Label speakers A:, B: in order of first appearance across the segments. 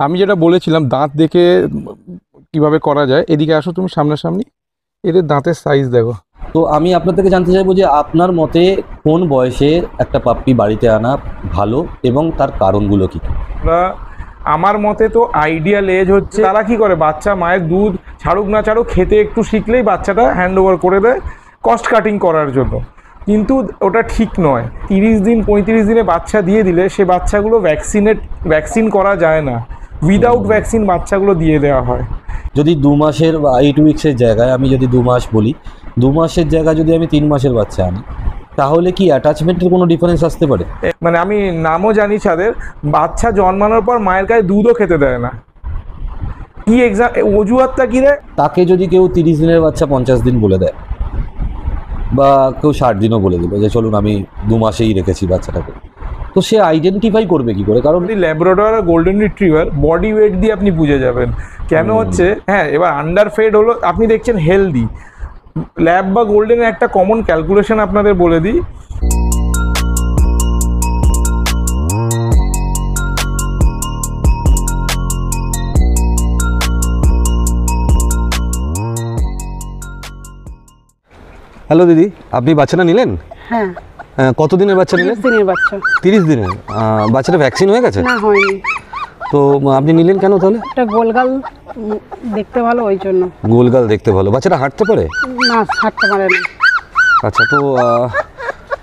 A: আমি যেটা বলেছিলাম দাঁত দেখে কিভাবে করা যায়, এদিকে আসো তুমি সামনাসামনি, এদের দাঁতের সাইজ দেখো।
B: তো আমি আপনার থেকে জানতে চাইবো যে আপনার মতে কোন বয়সে একটা পাপ্পি বাড়িতে আনা ভালো এবং তার কারণগুলো কি?
A: আমার মতে তো আইডিয়াল এজ হচ্ছে, তারা কি করে বাচ্চা মায়ের দুধ ছাড়ুক না ছাড়ুক খেতে একটু শিখলেই বাচ্চাটা হ্যান্ড ওভার করে দেয় কস্ট কাটিং করার জন্য, কিন্তু ওটা ঠিক নয়। 30 দিন 35 দিনে বাচ্চা দিয়ে দিলে সে বাচ্চাগুলো ভ্যাকসিন করা যায় না, উইদাউট ভ্যাকসিন বাচ্চাগুলো দিয়ে দেওয়া হয়।
B: যদি 2 মাসের বা 8 উইক্সের জায়গায় আমি যদি 2 মাস বলি, 2 মাসের জায়গায় যদি আমি 3 মাসের বাচ্চা আনি, তাহলে কি অ্যাটাচমেন্টের কোনো ডিফারেন্স আসতে পারে?
A: মানে আমি নামও জানি তাদের, বাচ্চা জন্মানোর পর মায়ের গায়ে দুধও খেতে দেয় না। কি অজুহাতটা কি রে?
B: তাকে যদি কেউ 30 দিনের বাচ্চা 50 দিন বলে দেয়, বা কেউ 60 দিনও বলে দিল যে চলুন আমি 2 মাসেই রেখেছি বাচ্চাটাকে, তো সে আইডেন্টিফাই করবে কি করে? কারণ
A: ল্যাব্রাডর আর গোল্ডেন রিট্রিভার বডি ওয়েট দিয়ে আপনি বুঝে যাবেন কেন হচ্ছে। হ্যাঁ, এবার আন্ডার ফেড হলো, আপনি দেখছেন হেলদি। ল্যাব বা গোল্ডেনের একটা কমন ক্যালকুলেশন আপনাদের বলে দিই।
B: হ্যালো দিদি, আপনি বাচ্চাটা নিলেন?
C: হ্যাঁ।
B: কত দিনের বাচ্চা নিলেন?
C: 30 দিনের বাচ্চা।
B: 30 দিনের। বাচ্চাটা ভ্যাকসিন হয়ে গেছে?
C: না, হয়নি।
B: তো আপনি নিলেন কেন তাহলে?
C: এটা গোলগাল দেখতে ভালো, ওই জন্য।
B: গোলগাল দেখতে ভালো। বাচ্চাটা হাঁটতে পারে?
C: না, হাঁটতে পারে না।
B: আচ্ছা, তো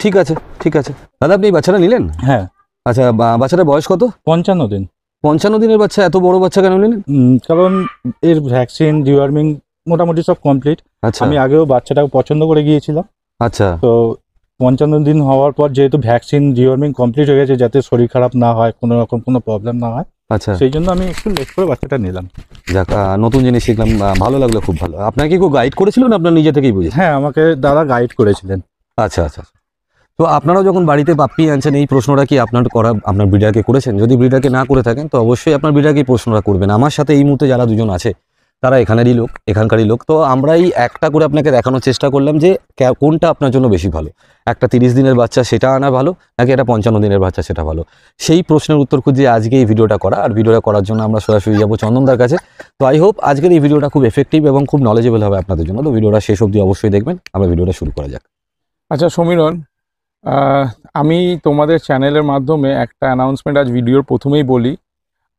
B: ঠিক আছে ঠিক আছে। দাদা, আপনি এই বাচ্চাটা নিলেন?
D: হ্যাঁ।
B: আচ্ছা, বাচ্চাটার বয়স কত?
D: 55 দিন।
B: 55 দিনের বাচ্চা, এত বড় বাচ্চা কেন নিলেন?
D: কারণ এর ভ্যাকসিন ডিওয়ার্মিং মোটামুটি সব কমপ্লিট।
B: আচ্ছা,
D: আমি আগেও বাচ্চাটাকে পছন্দ করে গিয়েছিলাম।
B: আচ্ছা।
D: তো 55 দিন হওয়ার পর যেহেতু ভ্যাকসিন ডিওয়ার্মিং কমপ্লিট হয়ে গেছে, যাতে শরীর খারাপ না হয়, কোনো রকম কোনো প্রবলেম না হয়,
B: আচ্ছা,
D: সেই জন্য আমি একটু লেট করে বাচ্চাটা নিলাম।
B: যাক, নতুন জিনিস শিখলাম, ভালো লাগলো, খুব ভালো। আপনাকে কি কেউ গাইড করেছিল না আপনার নিজে থেকেই বুঝেছেন?
D: হ্যাঁ, আমাকে দাদা গাইড করেছিলেন।
B: আচ্ছা আচ্ছা। তো আপনারাও যখন বাড়িতে পাপ্পি আনছেন, এই প্রশ্নটা কি আপনার ব্রিডারকে করেছেন? যদি ব্রিডারকে না করে থাকেন তো অবশ্যই আপনার ব্রিডারকে এই প্রশ্নটা করবেন। আমার সাথে এই মুহূর্তে যারা দুজন আছে তারা এখানকারই লোক। তো আমরাই একটা করে আপনাকে দেখানোর চেষ্টা করলাম যে কোনটা আপনার জন্য বেশি ভালো, একটা 30 দিনের বাচ্চা সেটা আনা ভালো, নাকি একটা 55 দিনের বাচ্চা সেটা ভালো। সেই প্রশ্নের উত্তর খুঁজে আজকে এই ভিডিওটা করা। আর ভিডিওটা করার জন্য আমরা সরাসরি যাবো চন্দনদার কাছে। তো আই হোপ আজকের এই ভিডিওটা খুব এফেক্টিভ এবং খুব নলেজেবল হবে আপনাদের জন্য। তো ভিডিওটা শেষ অবধি অবশ্যই দেখবেন। আমরা ভিডিওটা শুরু করা যাক।
A: আচ্ছা সমীরণ, আমি তোমাদের চ্যানেলের মাধ্যমে একটা অ্যানাউন্সমেন্ট আজ ভিডিওর প্রথমেই বলি।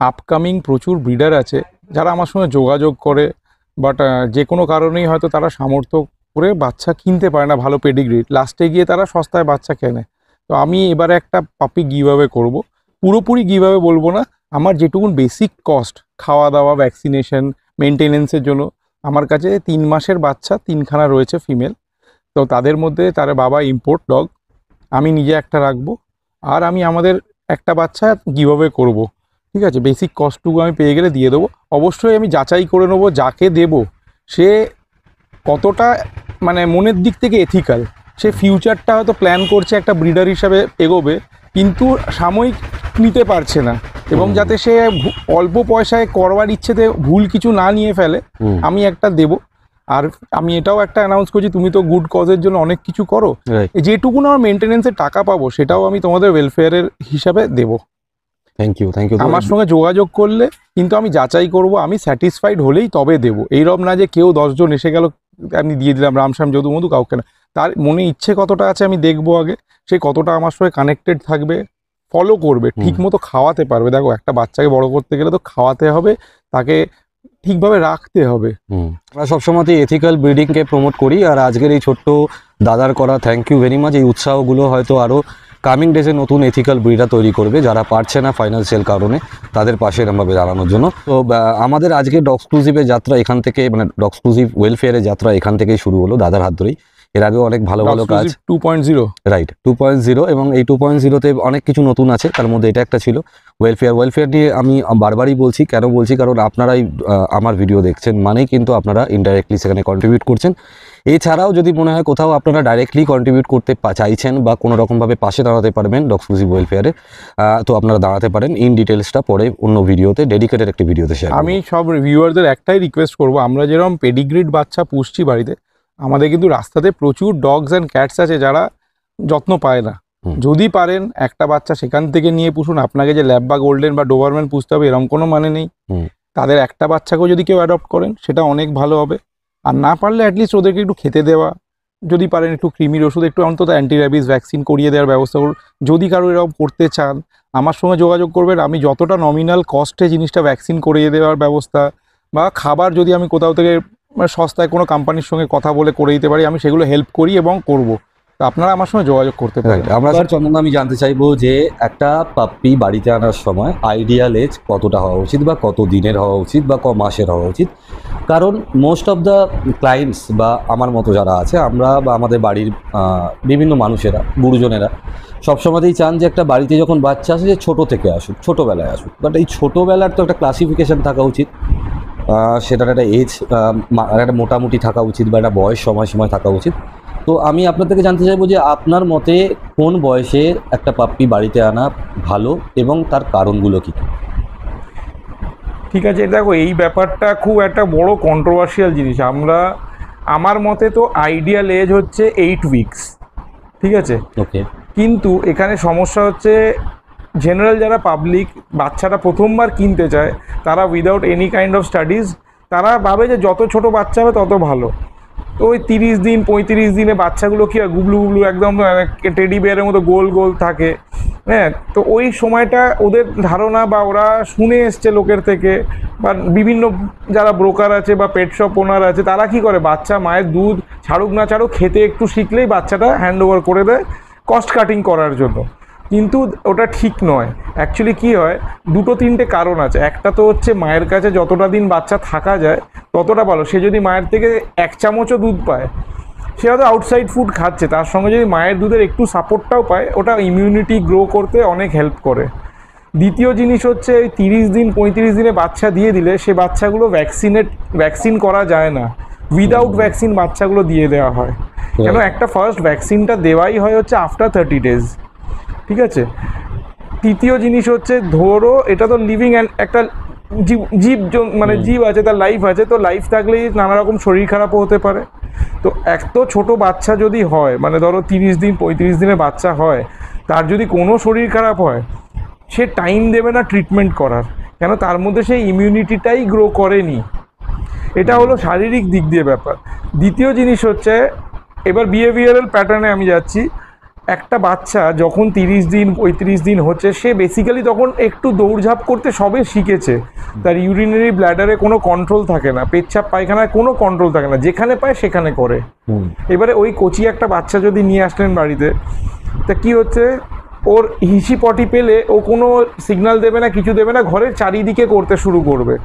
A: আপকামিং প্রচুর ব্রিডার আছে যারা আমার সঙ্গে যোগাযোগ করে, বাট যে কোনো কারণেই হয়তো তারা সামর্থ্য করে বাচ্চা কিনতে পারে না ভালো পেডিগ্রিড, লাস্টে গিয়ে তারা সস্তায় বাচ্চা কেনে। তো আমি এবারে একটা পাপি গিভঅ্যাওয়ে করব। পুরোপুরি গিভঅ্যাওয়ে বলবো না, আমার যেটুকুন বেসিক কস্ট, খাওয়া দাওয়া, ভ্যাকসিনেশন, মেনটেনেন্সের জন্য আমার কাছে 3 মাসের বাচ্চা 3খানা রয়েছে ফিমেল। তো তাদের মধ্যে তার বাবা ইম্পোর্ট ডগ, আমি নিজে একটা রাখবো, আর আমি আমাদের একটা বাচ্চা গিভঅ্যাওয়ে করব। ঠিক আছে, বেসিক কস্টটুকু আমি পেয়ে গেলে দিয়ে দেবো। অবশ্যই আমি যাচাই করে নেবো যাকে দেব সে কতটা মানে মনের দিক থেকে এথিক্যাল, সে ফিউচারটা হয়তো প্ল্যান করছে একটা ব্রিডার হিসাবে এগোবে, কিন্তু সাময়িক নিতে পারছে না, এবং যাতে সে অল্প পয়সায় করবার ইচ্ছেতে ভুল কিছু না নিয়ে ফেলে, আমি একটা দেব। আর আমি এটাও একটা অ্যানাউন্স করছি, তুমি তো গুড কজের জন্য অনেক কিছু করো, যেটুকু আমার মেনটেনেন্সের টাকা পাবো সেটাও আমি তোমাদের ওয়েলফেয়ারের হিসাবে দেবো।
B: Thank you.
A: আমার সঙ্গে যোগাযোগ করলে কিন্তু আমি যাচাই করব, আমি স্যাটিসফাইড হলেই তবে দেবো। এইরকম না যে কেউ 10 জন এসে গেল আমি দিয়ে দিলাম রামশ্যাম যদু মধু, কাউকে না। তার মনে ইচ্ছে কতটা আছে আমি দেখবো আগে, সে কতটা আমার সঙ্গে কানেক্টেড থাকবে, ফলো করবে, ঠিক মতো খাওয়াতে পারবে। দেখো, একটা বাচ্চাকে বড় করতে গেলে তো খাওয়াতে হবে, তাকে ঠিকভাবে রাখতে হবে।
B: আমরা সবসময় এথিক্যাল ব্রিডিংকে প্রমোট করি, আর আজকের এই ছোট্ট দাদার করা থ্যাংক ইউ ভেরি মাচ। এই উৎসাহগুলো হয়তো আরও কামিং ডেজে নতুন এথিক্যাল ব্রিডার তৈরি করবে, যারা পারছে না ফাইন্যান্সিয়াল কারণে, তাদের পাশে এরমভাবে দাঁড়ানোর জন্য। তো আমাদের আজকে ডগক্লুসিভের যাত্রা এখান থেকে, মানে ডগক্লুসিভ ওয়েলফেয়ারের যাত্রা এখান থেকেই শুরু হলো, দাদার হাত ধরেই। এর আগেও অনেক ভালো ভালো কাজ
A: 2.0,
B: রাইট 2.0, এবং এই 2.0-তে অনেক কিছু নতুন আছে, তার মধ্যে এটা একটা ছিল ওয়েলফেয়ার নিয়ে। আমি বারবারই বলছি, কেন বলছি, কারণ আপনারাই আমার ভিডিও দেখছেন মানেই কিন্তু আপনারা ইনডাইরেক্টলি সেখানে কন্ট্রিবিউট করছেন। এছাড়াও যদি মনে হয় কোথাও আপনারা ডাইরেক্টলি কন্ট্রিবিউট করতে চাইছেন বা কোনো রকমভাবে পাশে দাঁড়াতে পারবেন ডগক্লুসিভ ওয়েলফেয়ারে, তো আপনারা দাঁড়াতে পারেন। ইন ডিটেলসটা পরে অন্য ভিডিওতে, ডেডিকেটেড একটি ভিডিওতে শেয়ার।
A: আমি সব রিভিউয়ারদের একটাই রিকোয়েস্ট করবো, আমরা যেরকম পেডিগ্রিড বাচ্চা পুষছি বাড়িতে, আমাদের কিন্তু রাস্তাতে প্রচুর ডগস অ্যান্ড ক্যাটস আছে যারা যত্ন পায় না। যদি পারেন একটা বাচ্চা সেখান থেকে নিয়ে পুষুন, আপনাকে যে ল্যাব বা গোল্ডেন বা ডোবারম্যান পুষতে হবে এরকম কোনো মানে নেই। তাদের একটা বাচ্চাকেও যদি কেউ অ্যাডপ্ট করেন সেটা অনেক ভালো হবে। আর না পারলে অ্যাটলিস্ট ওদেরকে একটু খেতে দেওয়া, যদি পারেন একটু কৃমির ওষুধ, একটু অন্তত অ্যান্টি র্যাবিস ভ্যাকসিন করিয়ে দেওয়ার ব্যবস্থা করুন। যদি কারো এরকম করতে চান আমার সঙ্গে যোগাযোগ করবেন, আমি যতটা নমিনাল কস্টে জিনিসটা ভ্যাকসিন করিয়ে দেওয়ার ব্যবস্থা বা খাবার যদি আমি কোথাও থেকে সস্তায় কোনো কোম্পানির সঙ্গে কথা বলে করে দিতে পারি, আমি সেগুলো হেল্প করি এবং করব। তো আপনারা আমার সঙ্গে যোগাযোগ করতে পারেন।
B: আমরা স্যার চন্দন আমি জানতে চাইবো যে একটা পাপ্পি বাড়িতে আনার সময় আইডিয়াল এজ কতটা হওয়া উচিত বা কত দিনের হওয়া উচিত বা ক মাসের হওয়া উচিত? কারণ মোস্ট অফ দ্য ক্লায়েন্টস বা আমার মতো যারা আছে, আমরা বা আমাদের বাড়ির বিভিন্ন মানুষেরা, গুরুজনেরা সবসময়তেই চান যে একটা বাড়িতে যখন বাচ্চা আসে যে ছোটো থেকে আসুক, ছোটোবেলায় আসুক। বাট এই ছোটোবেলার তো একটা ক্লাসিফিকেশান থাকা উচিত, সেটার একটা এজ একটা মোটামুটি থাকা উচিত বা একটা বয়স সময় থাকা উচিত। তো আমি আপনার থেকে জানতে চাইবো যে আপনার মতে কোন বয়সে একটা পাপ্পি বাড়িতে আনা ভালো এবং তার কারণগুলো কী?
A: ঠিক আছে, দেখো এই ব্যাপারটা খুব একটা বড় কন্ট্রোভার্সিয়াল জিনিস। আমার মতে তো আইডিয়াল এজ হচ্ছে 8 উইকস, ঠিক আছে?
B: ওকে।
A: কিন্তু এখানে সমস্যা হচ্ছে জেনারেল যারা পাবলিক বাচ্চাটা প্রথমবার কিনতে চায় তারা without any kind of studies তারা ভাবে যে যত ছোট বাচ্চা হবে তত ভালো। তো ওই 30 দিন 35 দিনে বাচ্চাগুলো কি হয়, গুবলু গুবলু একদম টেডি বিয়ারের মতো গোল গোল থাকে। হ্যাঁ, তো ওই সময়টা ওদের ধারণা বা ওরা শুনে এসছে লোকের থেকে বা বিভিন্ন যারা ব্রোকার আছে বা পেট শপ ওনার আছে, তারা কি করে বাচ্চা মায়ের দুধ ছাড়ুক না ছাড়ুক খেতে একটু শিখলেই বাচ্চাটা হ্যান্ড ওভার করে দেয় কস্ট কাটিং করার জন্য। কিন্তু ওটা ঠিক নয়। অ্যাকচুয়ালি কী হয়, 2-3টে কারণ আছে। একটা তো হচ্ছে মায়ের কাছে যতটা দিন বাচ্চা থাকা যায় ততটা ভালো। সে যদি মায়ের থেকে 1 চামচও দুধ পায়, সে হয়তো আউটসাইড ফুড খাচ্ছে, তার সঙ্গে যদি মায়ের দুধের একটু সাপোর্টটাও পায়, ওটা ইমিউনিটি গ্রো করতে অনেক হেল্প করে। দ্বিতীয় জিনিস হচ্ছে এই 30 দিন 35 দিনে বাচ্চা দিয়ে দিলে সে বাচ্চাগুলো ভ্যাকসিন করা যায় না, উইদাউট ভ্যাকসিন বাচ্চাগুলো দিয়ে দেওয়া হয়। কেন, একটা ফার্স্ট ভ্যাকসিনটা দেওয়াই হয় হচ্ছে আফটার 30 ডেজ, ঠিক আছে? তৃতীয় জিনিস হচ্ছে ধরো এটা তো লিভিং একটা জীব মানে জীব আছে, তার লাইফ আছে, তো লাইফ থাকলেই নানা রকম শরীর খারাপও হতে পারে। তো এত ছোট বাচ্চা যদি হয়, মানে ধরো 30 দিন 35 দিনের বাচ্চা হয়, তার যদি কোনো শরীর খারাপ হয় সে টাইম দেবে না ট্রিটমেন্ট করার, কেন তার মধ্যে সেই ইমিউনিটিটাই গ্রো করেনি। এটা হলো শারীরিক দিক দিয়ে ব্যাপার। দ্বিতীয় জিনিস হচ্ছে, এবার বিহেভিয়ারাল প্যাটার্নে আমি যাচ্ছি। একটা বাচ্চা যখন 30 দিন 35 দিন হচ্ছে, সে বেসিক্যালি তখন একটু দৌড়ঝাঁপ করতে সবে শিখেছে, তার ইউরিনারি ব্ল্যাডারে কোনো কন্ট্রোল থাকে না, পেচ্ছাপ পায়খানায় কোনো কন্ট্রোল থাকে না, যেখানে পায় সেখানে করে। এবারে ওই কচি একটা বাচ্চা যদি নিয়ে আসলেন বাড়িতে, তা কি হচ্ছে, ওর হিসি পটি পেলে ও কোনো সিগন্যাল দেবে না, কিছু দেবে না, ঘরের চারিদিকে করতে শুরু করবে।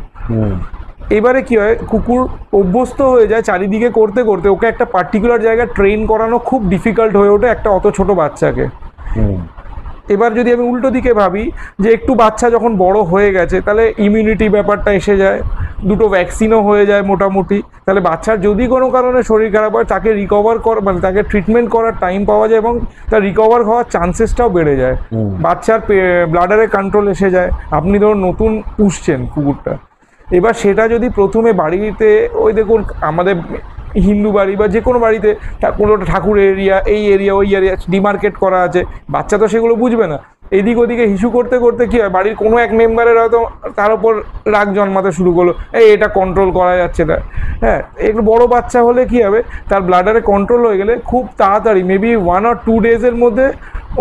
A: এবারে কি হয়, কুকুর অভ্যস্ত হয়ে যায় চারিদিকে করতে করতে, ওকে একটা পার্টিকুলার জায়গায় ট্রেন করানো খুব ডিফিকাল্ট হয়ে ওঠে একটা অত ছোট বাচ্চাকে। এবার যদি আমি উল্টো দিকে ভাবি যে একটু বাচ্চা যখন বড় হয়ে গেছে, তাহলে ইমিউনিটি ব্যাপারটা এসে যায়, 2টো ভ্যাকসিনও হয়ে যায় মোটামুটি, তাহলে বাচ্চার যদি কোনো কারণে শরীর খারাপ হয় তাকে রিকভার মানে তাকে ট্রিটমেন্ট করার টাইম পাওয়া যায় এবং তার রিকভার হওয়ার চান্সেসটাও বেড়ে যায়, বাচ্চার ব্লাডারে কন্ট্রোল এসে যায়। আপনি ধরুন নতুন পুষছেন কুকুরটা, এবার সেটা যদি প্রথমে বাড়িতে, ওই দেখুন আমাদের হিন্দু বাড়ি বা যে কোনো বাড়িতে কোনো ঠাকুর এরিয়া, এই এরিয়া ওই এরিয়া ডিমার্কেট করা আছে, বাচ্চা তো সেগুলো বুঝবে না, এদিক ওদিকে হিসু করতে করতে কী হয়, বাড়ির কোনো এক মেম্বারের হয়তো তার ওপর রাগ জন্মাতে শুরু করলো, এটা কন্ট্রোল করা যাচ্ছে না। হ্যাঁ, একটু বড়ো বাচ্চা হলে কী হবে, তার ব্লাডারে কন্ট্রোল হয়ে গেলে খুব তাড়াতাড়ি মেবি 1 or 2 ডেজের মধ্যে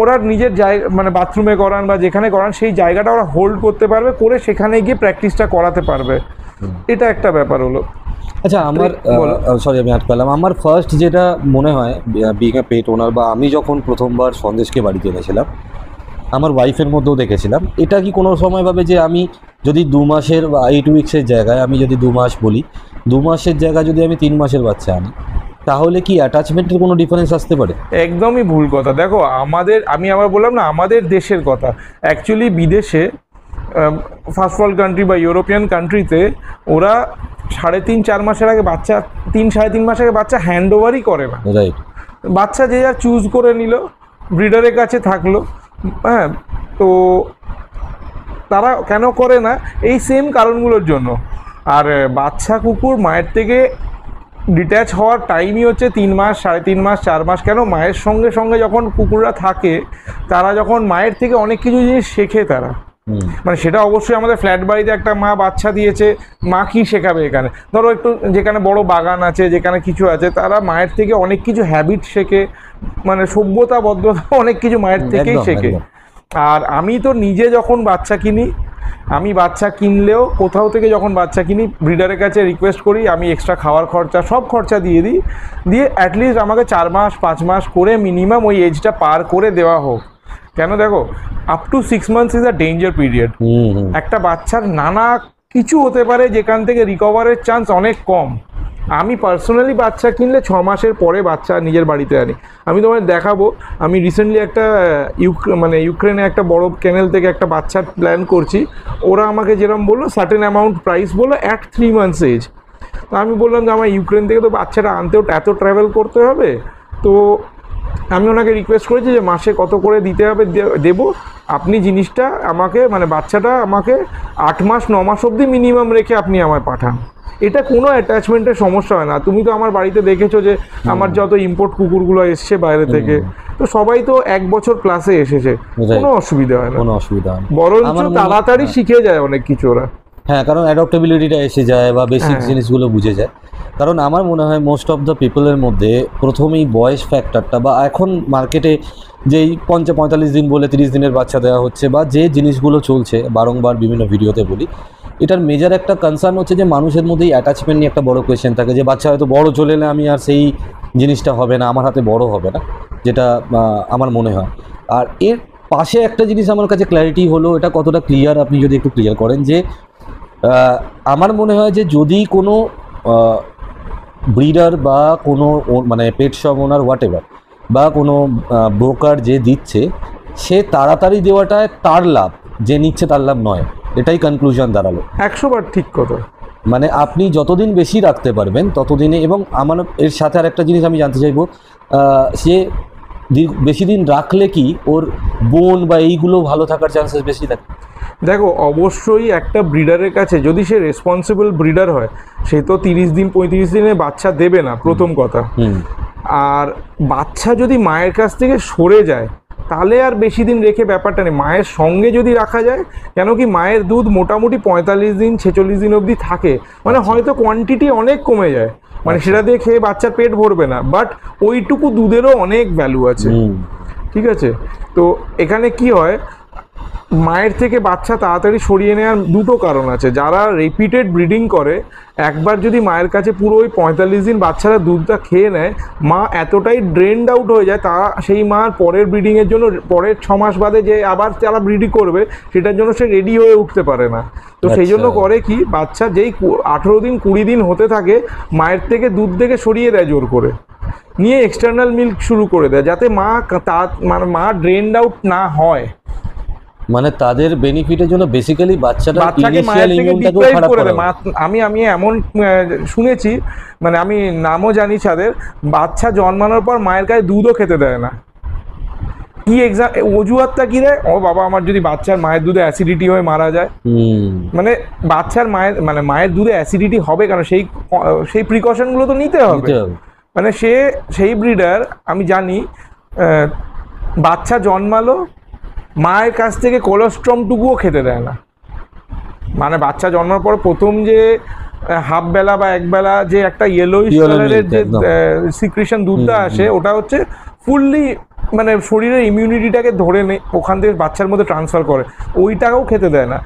A: ওরা নিজের জায়গা, মানে বাথরুমে করান বা যেখানে করান, সেই জায়গাটা ওরা হোল্ড করতে পারবে, করে সেখানে গিয়ে প্র্যাকটিসটা করাতে পারবে। এটা একটা ব্যাপার হলো।
B: আচ্ছা, আমার সরি আমি আটকালাম। আমার ফার্স্ট যেটা মনে হয় বিং এ পেট ওনার, বা আমি যখন প্রথমবার সন্দেশকে বাড়িতে এনেছিলাম, আমার ওয়াইফের মধ্যেও দেখেছিলাম, এটা কি কোনো সময় ভাবে যে আমি যদি 2 মাসের বা 8 উইক্সের জায়গায় আমি যদি 2 মাস বলি, 2 মাসের জায়গায় যদি আমি 3 মাসের বাচ্চা আনি, তাহলে কি অ্যাটাচমেন্টের কোনো ডিফারেন্স আসতে পারে?
A: একদমই ভুল কথা। দেখো আমি আবার বললাম না, আমাদের দেশের কথা, অ্যাকচুয়ালি বিদেশে ফার্স্ট ওয়ার্ল্ড কান্ট্রি বা ইউরোপিয়ান কান্ট্রিতে ওরা 3.5-4 মাসের আগে বাচ্চা, 3-3.5 মাস আগে বাচ্চা হ্যান্ড ওভারই করে না।
B: রাইট,
A: বাচ্চা যে যা চুজ করে নিল, ব্রিডারের কাছে থাকলো। হ্যাঁ, তো তারা কেন করে না, এই সেম কারণগুলোর জন্য। আর বাচ্চা কুকুর মায়ের থেকে ডিট্যাচ হওয়ার টাইমই হচ্ছে 3 মাস, 3.5 মাস, 4 মাস। কেন? মায়ের সঙ্গে সঙ্গে যখন কুকুররা থাকে, তারা যখন মায়ের থেকে অনেক কিছু জিনিস শেখে তারা। মানে সেটা অবশ্যই আমাদের ফ্ল্যাট বাড়িতে একটা মা বাচ্চা দিয়েছে, মা কি শেখাবে এখানে? ধরো একটু যেখানে বড় বাগান আছে, যেখানে কিছু আছে, তারা মায়ের থেকে অনেক কিছু হ্যাবিট শেখে, মানে সভ্যতা ভদ্রতা অনেক কিছু মায়ের থেকেই
B: একদম,
A: শেখে।
B: একদম।
A: আর আমি তো নিজে যখন বাচ্চা কিনি, আমি বাচ্চা কিনলেও কোথাও থেকে যখন বাচ্চা কিনি ব্রিডারের কাছে রিকোয়েস্ট করি, আমি এক্সট্রা খাওয়ার খরচা সব খরচা দিয়ে দিই, দিয়ে অ্যাটলিস্ট আমাকে 4 মাস 5 মাস করে মিনিমাম ওই এজটা পার করে দেওয়া হোক। কেন? দেখো, up to 6 months is a danger period. একটা বাচ্চার নানা কিছু হতে পারে যেখান থেকে রিকভারের চান্স অনেক কম। আমি পার্সোনালি বাচ্চা কিনলে 6 মাসের পরে বাচ্চা নিজের বাড়িতে আনি। আমি তোমায় দেখাবো, আমি রিসেন্টলি একটা ইউক্রেনে একটা বড় ক্যানেল থেকে একটা বাচ্চার প্ল্যান করছি। ওরা আমাকে যেরকম বললো, সার্টেন অ্যামাউন্ট প্রাইস বললো অ্যাট 3 মান্থস এজ। তো আমি বললাম যে আমার ইউক্রেন থেকে তো বাচ্চাটা আনতেও এত ট্রাভেল করতে হবে, তো আমি ওনাকে রিকোয়েস্ট করেছি যে মাসে কত করে দিতে হবে দেবো, আপনি জিনিসটা আমাকে, মানে বাচ্চাটা আমাকে 8 মাস 9 মাস অবধি মিনিমাম রেখে আপনি আমায় পাঠান। এটা কোনো অ্যাটাচমেন্টের সমস্যা হয় না। তুমি তো আমার বাড়িতে দেখেছো যে আমার যত ইম্পোর্ট কুকুরগুলো এসছে বাইরে থেকে, তো সবাই তো 1 বছর প্লাসে এসেছে, কোনো অসুবিধা হয় না,
B: কোনো অসুবিধা হয় না।
A: বরঞ্চ তাড়াতাড়ি শিখে যায় অনেক কিছু ওরা।
B: হ্যাঁ, কারণ অ্যাডাপ্টেবিলিটিটা এসে যায় বা বেসিক জিনিসগুলো বুঝে যায়। কারণ আমার মনে হয় মোস্ট অফ দ্য পিপলের মধ্যে প্রথমেই বয়স ফ্যাক্টরটা, বা এখন মার্কেটে যেই 45 দিন বলে 30 দিনের বাচ্চা দেওয়া হচ্ছে, বা যে জিনিসগুলো চলছে বারংবার বিভিন্ন ভিডিওতে বলি, এটার মেজর একটা কনসার্ন হচ্ছে যে মানুষের মধ্যেই অ্যাটাচমেন্ট নিয়ে একটা বড় কোয়েশ্চেন থাকে, যে বাচ্চা হয়তো বড় চলে এলে আমি আর সেই জিনিসটা হবে না, আমার হাতে বড় হবে না, যেটা আমার মনে হয়। আর এর পাশে একটা জিনিস আমার কাছে ক্ল্যারিটি হলো, এটা কতটা ক্লিয়ার আপনি যদি একটু ক্লিয়ার করেন, যে আমার মনে হয় যে যদি কোনো ব্রিডার বা কোনো মানে pet shop owner whatever, বা কোনো ব্রোকার যে দিচ্ছে, সে তাড়াতাড়ি দেওয়াটায় তার লাভ, যে নিচ্ছে তার লাভ নয়, এটাই কনক্লুশন দাঁড়ালো।
A: 100 বার ঠিক কথা।
B: মানে আপনি যতদিন বেশি রাখতে পারবেন ততদিনে, এবং আমার এর সাথে আর একটা জিনিস আমি জানতে চাইবো, সে বেশি দিন রাখলে কি ওর বোন বা এইগুলো ভালো থাকার চান্সেস বেশি থাকে?
A: দেখো, অবশ্যই একটা ব্রিডারের কাছে যদি সে রেসপন্সিবল ব্রিডার হয়, সে তো 30 দিন 35 দিনে বাচ্চা দেবে না, প্রথম কথা। আর বাচ্চা যদি মায়ের কাছ থেকে সরে যায়, তাহলে আর বেশি দিন রেখে ব্যাপারটা নেই। মায়ের সঙ্গে যদি রাখা যায়, কেন কি মায়ের দুধ মোটামুটি 45 দিন 46 দিন অবধি থাকে, মানে হয়তো কোয়ান্টিটি অনেক কমে যায়, মানে সেটা দিয়ে খেয়ে বাচ্চার পেট ভরবে না, বাট ওইটুকু দুধেরও অনেক ভ্যালু আছে। ঠিক আছে? তো এখানে কি হয়, মায়ের থেকে বাচ্চা তাড়াতাড়ি সরিয়ে নেওয়ার দুটো কারণ আছে। যারা রিপিটেড ব্রিডিং করে, একবার যদি মায়ের কাছে পুরো ওই 45 দিন বাচ্চারা দুধটা খেয়ে নেয়, মা এতটাই ড্রেনড আউট হয়ে যায়, তারা সেই মার পরের ব্রিডিংয়ের জন্য পরের 6 মাস বাদে যে আবার যারা ব্রিডিং করবে, সেটার জন্য সে রেডি হয়ে উঠতে পারে না। তো সেই জন্য করে কি, বাচ্চা যেই 18 দিন 20 দিন হতে থাকে, মায়ের থেকে দুধ থেকে সরিয়ে দেয় জোর করে, নিয়ে এক্সটার্নাল মিল্ক শুরু করে দেয়, যাতে মানে মা ড্রেনড আউট না হয়।
B: মানে তাদের বেনিফিটের জন্য বেসিক্যালি বাচ্চাটাকে
A: মায়ের থেকে ডিপ্রাইভ করে দেয়।
B: দেয়।
A: আমি এমন শুনেছি, মানে আমি নামও জানি তাদের, বাচ্চা জন্মানোর পর মায়ের গায়ে দুধও খেতে দেয় না। কি অজুহাতটা কি রে? ও বাবা, আমার যদি বাচ্চার মায়ের দুধে অ্যাসিডিটি হয়ে মারা যায়, মানে বাচ্চার মায়ের দুধে অ্যাসিডিটি হবে কেন, সেই প্রিকশনগুলো তো নিতে হবে। মানে সেই ব্রিডার, আমি জানি, বাচ্চা জন্মালো, মায়ের কাছ থেকে কোলেস্ট্রমটুকুও খেতে দেয় না। মানে বাচ্চা জন্মার পর প্রথম যে হাফ বেলা বা একবেলা যে একটা ইয়েলোইশ কালারের যে সিক্রিশন দুধটা আসে, ওটা হচ্ছে ফুললি মানে শরীরের ইমিউনিটিটাকে ধরে ওখান থেকে বাচ্চার মধ্যে ট্রান্সফার করে, ওইটাকেও খেতে দেয় না।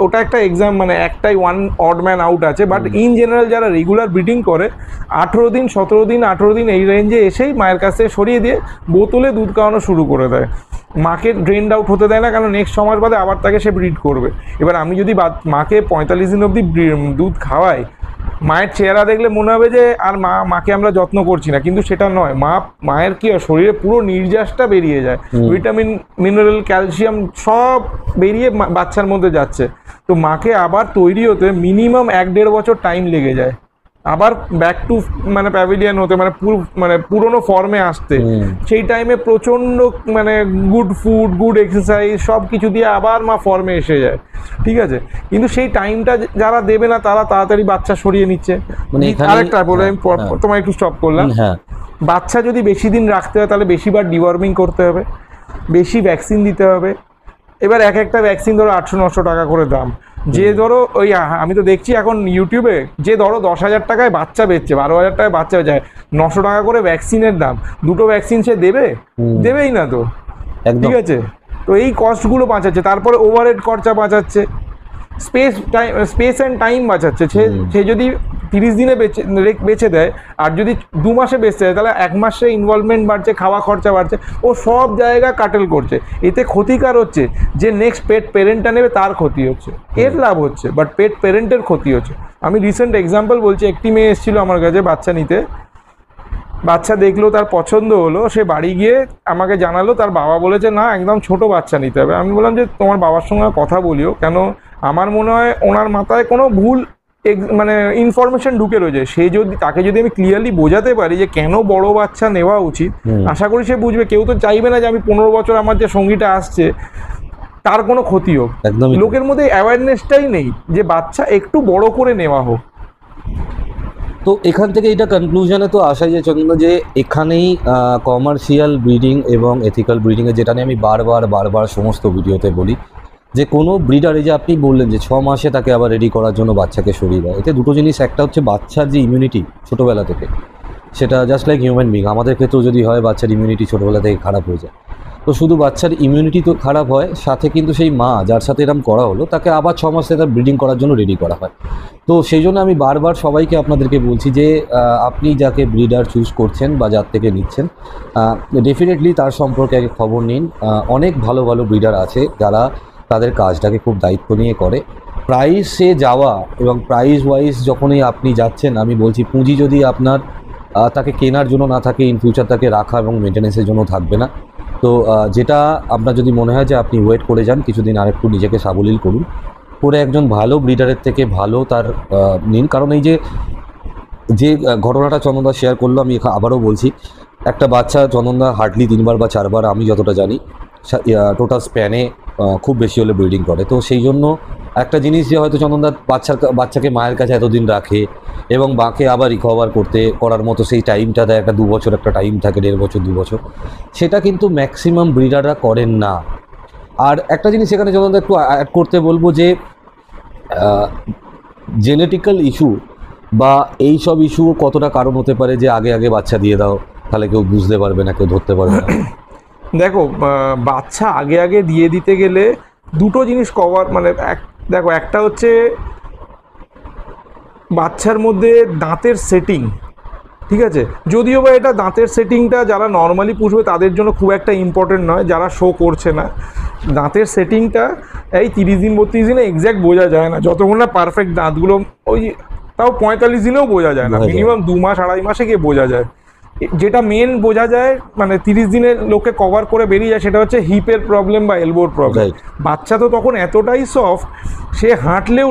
A: ওটা একটা এক্সাম, মানে একটাই ওয়ান অড ম্যান আউট আছে, বাট ইন জেনারেল যারা রেগুলার ব্রিডিং করে 18 দিন 17 দিন 18 দিন এই রেঞ্জে এসেই মায়ের কাছ থেকে সরিয়ে দিয়ে বোতলে দুধ খাওয়ানো শুরু করে দেয়। মাকে ড্রেনড আউট হতে দেয় না, কারণ নেক্সট 6 মাস বাদে আবার তাকে সে ব্রিড করবে। এবার আমি যদি মাকে 45 দিন অবধি দুধ খাওয়াই, মায়ের চেহারা দেখলে মনে হবে যে আর মাকে আমরা যত্ন করছি না, কিন্তু সেটা নয়। মায়ের কি হয়, শরীরে পুরো নির্যাসটা বেরিয়ে যায়, ভিটামিন মিনারেল ক্যালসিয়াম সব বেরিয়ে বাচ্চার মধ্যে যাচ্ছে। তো মাকে আবার তৈরি হতে মিনিমাম 1-1.5 বছর টাইম লেগে যায়। আবার ব্যাক টু মানে প্যাভিলিয়ন হতে, মানে পুরোনো ফর্মে আসতে, সেই টাইমে প্রচণ্ড মানে গুড ফুড, গুড এক্সারসাইজ সব কিছু দিয়ে আবার মা ফর্মে এসে যায়, ঠিক আছে? কিন্তু সেই টাইমটা যারা দেবে না তারা তাড়াতাড়ি বাচ্চা সরিয়ে নিচ্ছে।
B: মানে এখানে
A: আরেকটা বলে আমি তোমায় একটু স্টপ করলাম,
B: হ্যাঁ
A: বাচ্চা যদি বেশি দিন রাখতে হয় তাহলে বেশিবার ডিওয়ার্মিং করতে হবে, বেশি ভ্যাকসিন দিতে হবে। এবার এক একটা ভ্যাকসিন ধরো 800-900 টাকা করে দাম। যে ধরো ওই আমি তো দেখছি এখন ইউটিউবে যে ধরো 10,000 টাকায় বাচ্চা বেচছে, 12,000 টাকায় বাচ্চা যায়, 900 টাকা করে ভ্যাকসিনের দাম। দুটো ভ্যাকসিন সে দেবেই না তো, ঠিক আছে? তো এই কস্টগুলো বাঁচাচ্ছে, তারপরে ওভারহেড খরচা বাঁচাচ্ছে, স্পেস অ্যান্ড টাইম বাঁচাচ্ছে। সে যদি 30 দিনে বেচে দেয় আর যদি 2 মাসে বেচতে দেয় তাহলে 1 মাসে ইনভলভমেন্ট বাড়ছে, খাওয়া খরচা বাড়ছে, ও সব জায়গা কাটেল করছে। এতে ক্ষতিকার হচ্ছে যে নেক্সট পেট পেরেন্টটা নেবে তার ক্ষতি হচ্ছে, এর লাভ হচ্ছে বাট পেট পেরেন্টের ক্ষতি হচ্ছে। আমি রিসেন্ট এক্সাম্পল বলছি, একটি মেয়ে এসেছিলো আমার কাছে বাচ্চা নিতে, বাচ্চা দেখলো, তার পছন্দ হলো, সে বাড়ি গিয়ে আমাকে জানালো তার বাবা বলেছে না একদম ছোট বাচ্চা নিতে হবে। আমি বললাম যে তোমার বাবার সঙ্গে কথা বলিও, কেন আমার মনে হয় ওনার মাথায় কোনো ভুল মানে ইনফরমেশন ঢুকে রয়েছে। তাকে যদি আমি ক্লিয়ারলি বোঝাতে পারি যে কেন বড় বাচ্চা নেওয়া উচিত, আশা করি সে বুঝবে। কেউ তো চাইবে না যে আমি 15 বছর আমার যে সঙ্গীটা আসছে তার কোনো ক্ষতি হোক। লোকের মধ্যে অ্যাওয়ারনেসটাই নেই যে বাচ্চা একটু বড় করে নেওয়া হোক।
B: তো এখান থেকে এটা কনক্লুশনে তো আসা যায় চন্দ্র, যে এখানেই কমার্শিয়াল ব্রিডিং এবং এথিক্যাল ব্রিডিংয়ে, যেটা নিয়ে আমি বারবার সমস্ত ভিডিওতে বলি, যে কোনো ব্রিডারে যে আপনি বললেন যে 6 মাসে তাকে আবার রেডি করার জন্য বাচ্চাকে সরিয়ে দেয়, এতে দুটো জিনিস, একটা হচ্ছে বাচ্চার যে ইমিউনিটি ছোটোবেলা থেকে, সেটা জাস্ট লাইক হিউম্যান বিং, আমাদের ক্ষেত্রেও যদি হয় বাচ্চার ইমিউনিটি ছোটোবেলা থেকে খারাপ হয়ে যায়। তো শুধু বাচ্চার ইমিউনিটি তো খারাপ হয়, সাথে কিন্তু সেই মা যার সাথে এরকম করা হলো তাকে আবার 6 মাসে তার ব্রিডিং করার জন্য রেডি করা হয়। তো সেই জন্য আমি বারবার সবাইকে আপনাদেরকে বলছি যে আপনি যাকে ব্রিডার চুজ করছেন বা যার থেকে নিচ্ছেন, ডেফিনেটলি তার সম্পর্কে আগে খবর নিন। অনেক ভালো ব্রিডার আছে যারা তাদের কাজটাকে খুব দায়িত্ব নিয়ে করে। প্রাইসে যাওয়া এবং প্রাইস ওয়াইজ যখনই আপনি যাচ্ছেন, আমি বলছি পুঁজি যদি আপনার তাকে কেনার জন্য না থাকে, ইন ফিউচার তাকে রাখা এবং মেনটেন্যান্সের জন্য থাকবে না। তো যেটা আপনার যদি মনে হয় যে আপনি ওয়েট করে যান কিছুদিন, আরেকটু নিজেকে সাবলীল করুন, করে একজন ভালো ব্রিডারের থেকে ভালো তার নিন। কারণ এই যে ঘটনাটা চন্দনদা শেয়ার করলো, আমি আবারও বলছি, একটা বাচ্চা চন্দনদা হার্ডলি 3বার বা 4বার আমি যতটা জানি টোটাল স্প্যানে খুব বেশি হলে ব্রিডিং করে। তো সেই জন্য একটা জিনিস যে হয়তো চন্দনদা বাচ্চাকে মায়ের কাছে এতদিন রাখে এবং বাঁকে আবার রিকভার করার মতো সেই টাইমটা দেয়, একটা 2 বছর একটা টাইম থাকে, 1.5 বছর 2 বছর, সেটা কিন্তু ম্যাক্সিমাম ব্রিডাররা করেন না। আর একটা জিনিস এখানে চন্দনদা একটু অ্যাড করতে বলবো যে জেনেটিক্যাল ইস্যু বা এই সব ইস্যু কতটা কারণ হতে পারে যে আগে বাচ্চা দিয়ে দাও, তাহলে কেউ বুঝতে পারবে না, কেউ ধরতে পারবে না।
A: দেখো, বাচ্চা আগে দিয়ে দিতে গেলে দুটো জিনিস কভার, মানে দেখো, একটা হচ্ছে বাচ্চার মধ্যে দাঁতের সেটিং, ঠিক আছে? যদিও বা এটা দাঁতের সেটিংটা যারা নর্মালি পুষবে তাদের জন্য খুব একটা ইম্পর্টেন্ট নয়, যারা শো করছে না। দাঁতের সেটিংটা এই 30 দিন 32 দিনে এক্স্যাক্ট বোঝা যায় না, যতক্ষণ না পারফেক্ট দাঁতগুলো, ওই তাও 45 দিনেও বোঝা যায় না, মিনিমাম 2 মাস 2.5 মাসে গিয়ে বোঝা যায়। যেটা মেন বোঝা যায়, মানে 30 দিনের লোকে কভার করে বেরিয়ে যায়, সেটা হচ্ছে হিপের প্রবলেম বা এলবোর প্রবলেম। বাচ্চা তো তখন এতটাই সফট, সে হাঁটলেও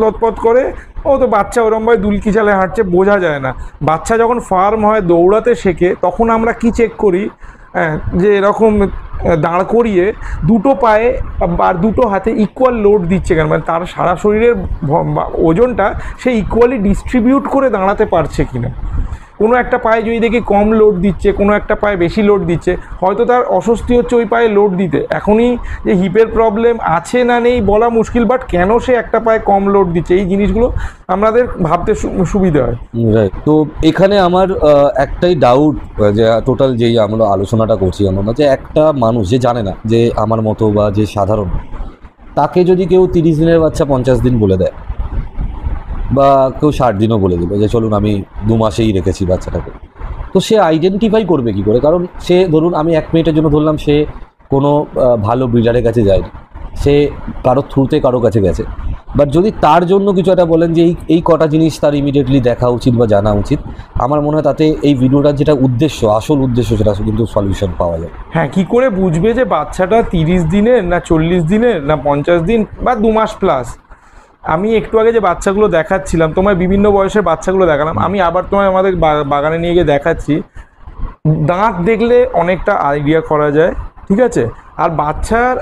A: লতপত করে, ও তো বাচ্চা ওরমভাবে দুলকি চালে হাঁটছে, বোঝা যায় না। বাচ্চা যখন ফার্ম হয়, দৌড়াতে শেখে, তখন আমরা কি চেক করি, যে এরকম দাঁড় করিয়ে দুটো পায়ে আর দুটো হাতে ইকুয়াল লোড দিচ্ছে কেন, মানে তার সারা শরীরের ওজনটা সে ইকুয়ালি ডিস্ট্রিবিউট করে দাঁড়াতে পারছে কিনা। কোনো একটা পায়ে যদি দেখি কম লোড দিচ্ছে, কোনো একটা পায়ে বেশি লোড দিচ্ছে, হয়তো তার অস্বস্তি হচ্ছে ওই পায়ে লোড দিতে। এখনই যে হিপের প্রবলেম আছে না নেই বলা মুশকিল, বাট কেন সে একটা পায়ে কম লোড দিচ্ছে, এই জিনিসগুলো আমাদের ভাবতে সুবিধা হয়।
B: রাইট। তো এখানে আমার একটাই ডাউট, যে টোটাল যেই আমরা আলোচনাটা করছি, আমরা যে একটা মানুষ যে জানে না, যে আমার মতো বা যে সাধারণ, তাকে যদি কেউ 30 দিনের বাচ্চা 50 দিন বলে দেয়, বা কেউ 60 দিনও বলে দিল যে চলুন আমি 2 মাসেই রেখেছি বাচ্চাটাকে, তো সে আইডেন্টিফাই করবে কি করে? কারণ সে, ধরুন আমি 1 মিনিটের জন্য ধরলাম সে কোনো ভালো ব্রিডারের কাছে যায়নি, সে কারো থ্রুতে কারো কাছে গেছে, বাট যদি তার জন্য কিছু একটা বলেন যে এই কটা জিনিস তার ইমিডিয়েটলি দেখা উচিত বা জানা উচিত, আমার মনে হয় তাতে এই ভিডিওটার যেটা উদ্দেশ্য, আসল উদ্দেশ্য, সেটা কিন্তু সলিউশন পাওয়া যায়।
A: হ্যাঁ, কি করে বুঝবে যে বাচ্চাটা 30 দিনের না 40 দিনের না 50 দিন বা 2 মাস প্লাস? আমি একটু আগে যে বাচ্চাগুলো দেখাচ্ছিলাম তোমায়, বিভিন্ন বয়সের বাচ্চাগুলো দেখালাম, আমি আবার তোমায় আমাদের বাগানে নিয়ে গিয়ে দেখাচ্ছি। দাঁত দেখলে অনেকটা আইডিয়া করা যায়, ঠিক আছে? আর বাচ্চার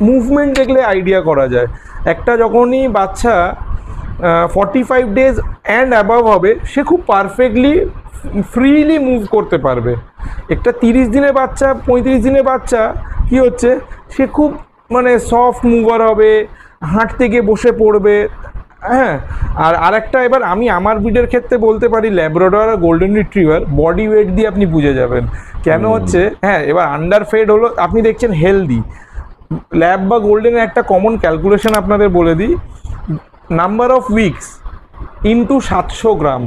A: মুভমেন্ট দেখলে আইডিয়া করা যায়। একটা যখনই বাচ্চা 45 ডেজ অ্যান্ড অ্যাবাভ হবে, সে খুব পারফেক্টলি ফ্রিলি মুভ করতে পারবে। একটা 30 দিনের বাচ্চা, 35 দিনের বাচ্চা কি হচ্ছে, সে খুব মানে সফট মুভার হবে, হাঁটতে গিয়ে বসে পড়বে। হ্যাঁ, আর আরেকটা, এবার আমি আমার ব্রিডের ক্ষেত্রে বলতে পারি ল্যাব্রাডর আর গোল্ডেন রিট্রিভার বডি ওয়েট দিয়ে আপনি বুঝে যাবেন কেন হচ্ছে। হ্যাঁ, এবার আন্ডার ফেড হলো, আপনি দেখছেন হেলদি। ল্যাব বা গোল্ডেনের একটা কমন ক্যালকুলেশন আপনাদের বলে দিই, নাম্বার অফ উইকস ইন্টু 700 গ্রাম,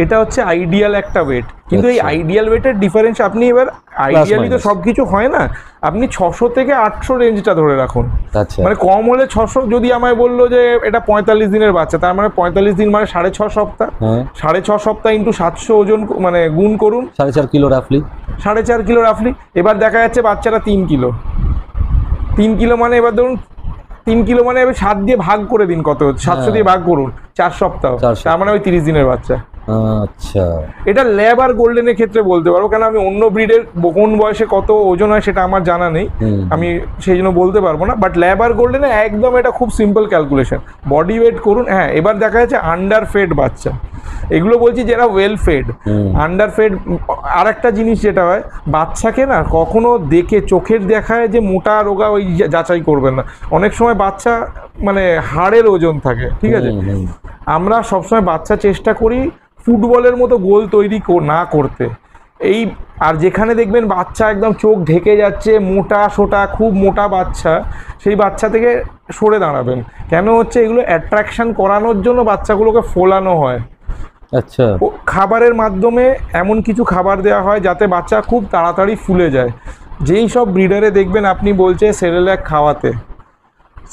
A: এটা হচ্ছে আইডিয়াল একটা ওয়েট। কিন্তু এই আইডিয়াল ওয়েটের ডিফারেন্স আপনি এবার আইডিয়ালি তো সব কিছু হয় না, আপনি 600 থেকে 800 রেঞ্জটা ধরে রাখুন।
B: আচ্ছা,
A: মানে কম হলে 600। যদি আমায় বললো যে এটা 45 দিনের বাচ্চা, তার মানে 45 দিন মানে 6.5 সপ্তাহ। 6.5 সপ্তাহ ইন্টু 700 ওজন মানে গুণ করুন,
B: 4.5 কিলো রাফলি।
A: 4.5 কিলো রাফলি। এবার দেখা যাচ্ছে বাচ্চাটা 3 কিলো। 3 কিলো মানে এবার ধরুন 3 কিলো মানে এবার 7 দিয়ে ভাগ করে দিন, কত হচ্ছে? 700 দিয়ে ভাগ করুন, 4 সপ্তাহ, তার মানে ওই 30 দিনের বাচ্চা।
B: আচ্ছা,
A: এটা ল্যাব আর গোল্ডেনের ক্ষেত্রে বলতে পারবো, কেন আমি অন্য ব্রিডের কোন বয়সে কত ওজন হয় সেটা আমার জানা নেই, আমি সেই জন্য বলতে পারবো না। বাট ল্যাব আর গোল্ডেনে একদম এটা খুব সিম্পল ক্যালকুলেশন, বডি ওয়েট করুন। হ্যাঁ, এবার দেখা যাচ্ছে আন্ডার ফেড বাচ্চা, এগুলো বলছি যারা ওয়েল ফেড। আন্ডার ফেড আর একটা জিনিস যেটা হয়, বাচ্চাকে না কখনো দেখে চোখের দেখায় যে মোটা রোগা ওই যাচাই করবেন না। অনেক সময় বাচ্চা মানে হাড়ের ওজন থাকে, ঠিক আছে? আমরা সবসময় বাচ্চা চেষ্টা করি ফুটবলের মতো গোল তৈরি না করতে। এই আর যেখানে দেখবেন বাচ্চা একদম চোখ ঢেকে যাচ্ছে, মোটা সোটা, খুব মোটা বাচ্চা, সেই বাচ্চা থেকে সরে দাঁড়াবেন। কেন হচ্ছে, এগুলো অ্যাট্রাকশন করানোর জন্য বাচ্চাগুলোকে ফোলানো হয়।
B: আচ্ছা,
A: খাবারের মাধ্যমে এমন কিছু খাবার দেওয়া হয় যাতে বাচ্চা খুব তাড়াতাড়ি ফুলে যায়। যেই সব ব্রিডারে দেখবেন আপনি বলছে সেরেল্যাক খাওয়াতে,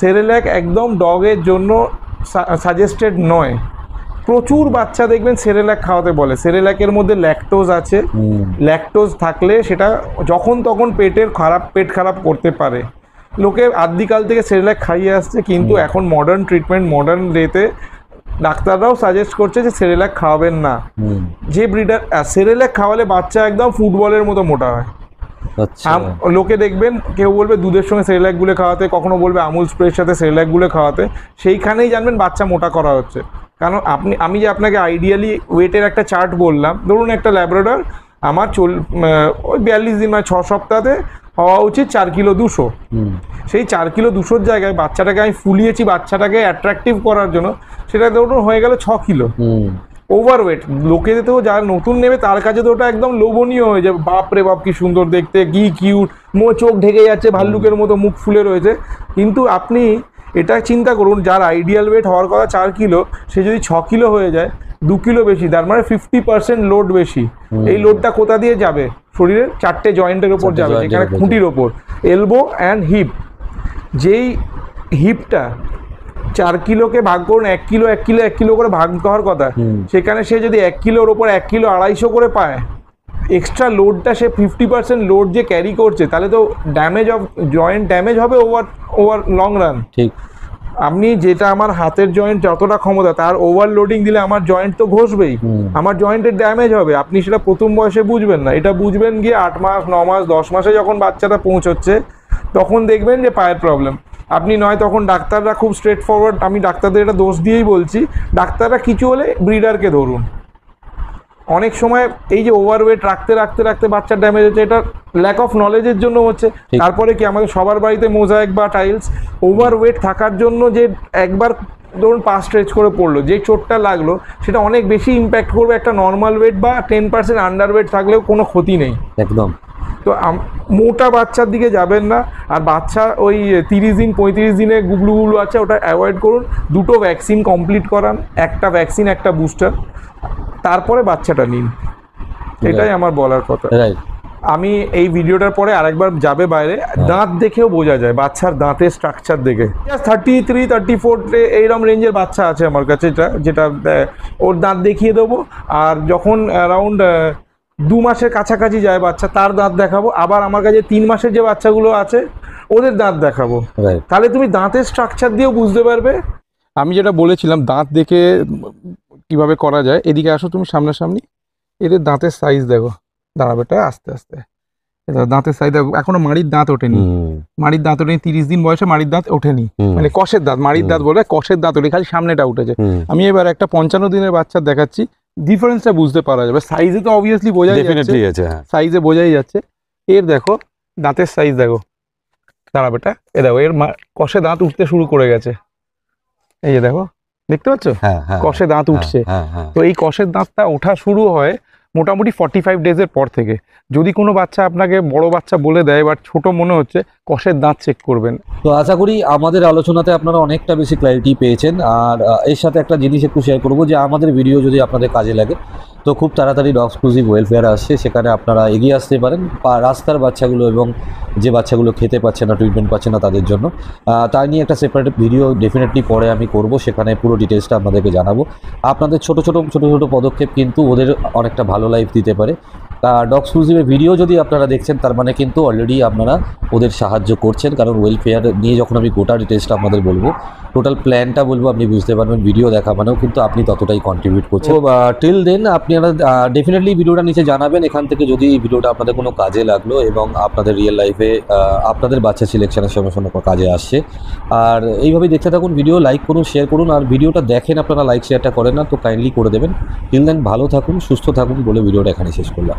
A: সেরেল্যাক একদম ডগের জন্য সাজেস্টেড নয়। প্রচুর বাচ্চা দেখবেন সেরেল্যাক খাওয়াতে বলে, সেরেল্যাকের মধ্যে ল্যাকটোজ আছে। ল্যাকটোজ থাকলে সেটা যখন তখন পেট খারাপ করতে পারে। লোকে আদিকাল থেকে সেরেল্যাক খাইয়ে আসছে, কিন্তু এখন মডার্ন ট্রিটমেন্ট, মডার্ন ডেতে ডাক্তাররাও সাজেস্ট করছে যে সেরেল্যাক খাওয়াবেন না। যে ব্রিডার সেরেল্যাক খাওয়ালে বাচ্চা একদম ফুটবলের মতো মোটা হয়। লোকে দেখবেন কেউ বলবে দুধের সঙ্গে সেরেল্যাক গুলে খাওয়াতে, কখনো বলবে আমুল স্প্রের সাথে সেরেল্যাক গুলে খাওয়াতে, সেইখানেই জানবেন বাচ্চা মোটা করা হচ্ছে। কারণ আমি যে আপনাকে আইডিয়ালি ওয়েটের একটা চার্ট বললাম, ধরুন একটা ল্যাব্রাডর আমার ওই 42 দিন মানে 6 সপ্তাহে হওয়া উচিত 4 কিলো 200। সেই 4 কিলো 200 জায়গায় বাচ্চাটাকে আমি ফুলিয়েছি বাচ্চাটাকে অ্যাট্রাকটিভ করার জন্য, সেটা ধরুন হয়ে গেল 6 কিলো। ওভারওয়েট লোকেদের তো যারা নতুন নেবে তার কাছে তো ওটা একদম লোভনীয় হয়ে যাবে, বাপ রে বাপ কি সুন্দর দেখতে, কি কিউট, চোখ ঢেকে যাচ্ছে, ভাল্লুকের মতো মুখ ফুলে রয়েছে। কিন্তু আপনি এটা চিন্তা করুন, যার আইডিয়াল ওয়েট হওয়ার কথা 4 কিলো, সে যদি 6 কিলো হয়ে যায়, 2 কিলো বেশি, তার মানে 50% লোড বেশি। এই লোডটা কোথা দিয়ে যাবে? শরীরের 4টে জয়েন্টের ওপর যাবে, যেখানে খুঁটির ওপর, এলবো অ্যান্ড হিপ। যেই হিপটা 4 কিলোকে ভাগ করুন, 1 কিলো 1 কিলো 1 কিলো করে ভাগ হওয়ার কথা, সেখানে সে যদি 1 কিলোর ওপর 1 কিলো 250 করে পায়, এক্সট্রা লোডটা সে 50% লোড যে ক্যারি করছে, তাহলে তো জয়েন্ট ড্যামেজ হবে ওভার লং রান। ঠিক, আপনি যেটা আমার হাতের জয়েন্ট যতটা ক্ষমতা, তার ওভারলোডিং দিলে আমার জয়েন্ট তো ঘষবেই, আমার জয়েন্টের ড্যামেজ হবে। আপনি সেটা প্রথম বয়সে বুঝবেন না, এটা বুঝবেন গিয়ে 8 মাস 9 মাস 10 মাসে যখন বাচ্চাটা পৌঁছচ্ছে, তখন দেখবেন যে পায়ের প্রবলেম। আপনি নয় তখন ডাক্তাররা খুব স্ট্রেট ফরওয়ার্ড, আমি ডাক্তারদের এটা দোষ দিয়েই বলছি, ডাক্তাররা কিছু হলে ব্রিডারকে ধরুন। অনেক সময় এই যে ওভারওয়েট রাখতে রাখতে রাখতে বাচ্চার ড্যামেজ হচ্ছে, এটা ল্যাক অফ নলেজের জন্য হচ্ছে। তারপরে কি আমাদের সবার বাড়িতে মোজাইক বা টাইলস, ওভারওয়েট থাকার জন্য যে একবার ধরুন পা স্ট্রেচ করে পড়লো, যে চোটটা লাগলো সেটা অনেক বেশি ইম্প্যাক্ট করবে একটা নর্মাল ওয়েট বা 10% আন্ডার ওয়েট থাকলেও কোনো ক্ষতি নেই একদম। তো মোটা বাচ্চার দিকে যাবেন না। আর বাচ্চা ওই 30 দিন 35 দিনে গুবলু আছে, ওটা অ্যাভয়েড করুন। 2টো ভ্যাকসিন কমপ্লিট করান, একটা ভ্যাকসিন একটা বুস্টার, তারপরে বাচ্চাটা নিন। এটাই আমার বলার কথা। আমি এই ভিডিওটার পরে আরেকবার যাবে বাইরে, দাঁত দেখেও বোঝা যায়, বাচ্চার দাঁতের স্ট্রাকচার দেখে। 33 34 এইরকম রেঞ্জের বাচ্চা আছে আমার কাছে, যেটা ওর দাঁত দেখিয়ে দেবো। আর যখন অ্যারাউন্ড 2 মাসের কাছাকাছি যায় বাচ্চা, তার দাঁত দেখাবো। আবার আমার কাছে 3 মাসের যে বাচ্চাগুলো আছে ওদের দাঁত দেখাবো। তাহলে তুমি দাঁতের স্ট্রাকচার দিয়েও বুঝতে পারবে আমি যেটা বলেছিলাম দাঁত দেখে কিভাবে করা যায়, এদিকে আসো তুমি সামনাসামনি, এদের দাঁতের সাইজ দেখো, দাঁড়াবে এটা আস্তে আস্তে, দাঁতের সাইজ দেখো, এখনো মাড়ির দাঁত ওঠেনি, মাড়ির দাঁত ওঠেনি, 30 দিন বয়সে মাড়ির দাঁত ওঠেনি, মানে কষের দাঁত, মাড়ির দাঁত বলে কষের দাঁত ওঠে, খালি সামনেটা উঠেছে। আমি এবার একটা 55 দিনের বাচ্চা দেখাচ্ছি, ডিফারেন্সটা বুঝতে পারা যাবে। সাইজে তো অবভিয়াসলি বোঝাই যাচ্ছে,
B: ডেফিনেটলি আছে, হ্যাঁ।
A: সাইজে বোঝাই যাচ্ছে। এর দেখো দাঁতের সাইজ দেখো, দাঁড়াবে এটা, এ দেখো এর কষে দাঁত উঠতে শুরু করে গেছে, এই যে দেখো, দেখতে পাচ্ছ
B: হ্যাঁ, হ্যাঁ,
A: কষে দাঁত উঠছে।
B: হ্যাঁ, হ্যাঁ।
A: তো এই কষের দাঁতটা ওঠা শুরু হয় মোটামুটি 45 ডেজের পর থেকে। যদি কোনো বাচ্চা আপনাকে বড় বাচ্চা বলে দেয় বাট ছোট মনে হচ্ছে, কষের দাঁত চেক করবেন।
B: তো আশা করি আমাদের আলোচনাতে আপনারা অনেকটা বেশি ক্ল্যারিটি পেয়েছেন। আর এর সাথে একটা জিনিস একটু শেয়ার করবো, যে আমাদের ভিডিও যদি আপনাদের কাজে লাগে তো খুব তাড়াতাড়ি ডগ এক্সক্লুসিভ ওয়েলফেয়ার আসছে, সেখানে আপনারা এগিয়ে আসতে পারেন রাস্তার বাচ্চাগুলো এবং যে বাচ্চাগুলো খেতে পাচ্ছে না, ট্রিটমেন্ট পাচ্ছে না তাদের জন্য। তাই নিয়ে একটা সেপারেট ভিডিও ডেফিনেটলি পরে আমি করব, সেখানে পুরো ডিটেলসটা আপনাদেরকে জানাবো। আপনাদের ছোট ছোট পদক্ষেপ কিন্তু ওদের অনেকটা ভালো লাইফ দিতে পারে। ডগ এক্সক্লুসিভের ভিডিও যদি আপনারা দেখছেন, তার মানে কিন্তু অলরেডি আপনারা ওদের সাহায্য করছেন, কারণ ওয়েলফেয়ার নিয়ে যখন আমি গোটা ডিটেলসটা আপনাদের বলবো, টোটাল প্ল্যানটা বলবো, আপনি বুঝতে পারবেন ভিডিও দেখা মানেও কিন্তু আপনি ততটাই কন্ট্রিবিউট করছেন। তো টিল দেন আপনারা ডেফিনেটলি ভিডিওটা নিচে জানাবেন এখান থেকে যদি এই ভিডিওটা আপনাদের কোনো কাজে লাগলো এবং আপনাদের রিয়েল লাইফে আপনাদের বাচ্চা সিলেকশনের সময় কাজে আসছে। আর এইভাবেই দেখতে থাকুন ভিডিও, লাইক করুন, শেয়ার করুন। আর ভিডিওটা দেখেন আপনারা লাইক শেয়ারটা করেন না, তো কাইন্ডলি করে দেবেন। টিল দেন ভালো থাকুন, সুস্থ থাকুন বলে ভিডিওটা এখানে শেষ করলাম।